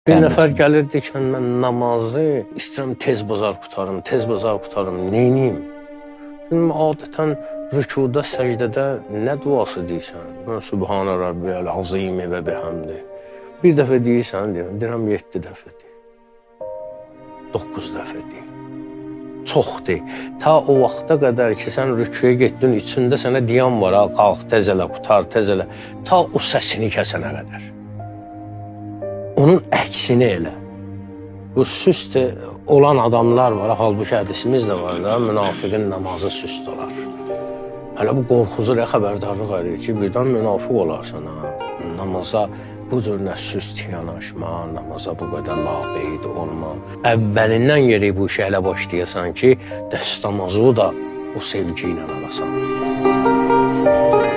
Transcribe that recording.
Bir nəfər gəlirdi ki, mən namazı istəyirəm tez bazar qutarım, neyniyim? Adətən rükuda, səcdədə nə duası deyirsən? Subhanə Rabbiyəl azim və bihamdi. Bir dəfə deyirsən, deyirəm 7 dəfə deyir. 9 dəfə deyir. Çoxdur. Ta o vaxta qədər ki, sən rükuya getdin, içində sənə deyən var, qalx, təzələ, qutar, təzələ. Ta o səsini kəsənə qədər. Onun əksini elə. Bu süst olan adamlar var, halbuki hədisimiz də var da, münafiqin namazı süst olar. Hələ bu qorxuzu xəbərdarlıq edir ki, birdən münafiq olarsan. Namaza bu cür nə süst yanaşma, namaza bu qədər laqeyd olma. Əvvəlindən yeri bu işə elə başlayasan ki, dəstəmazı da o sevgi ilə alasan.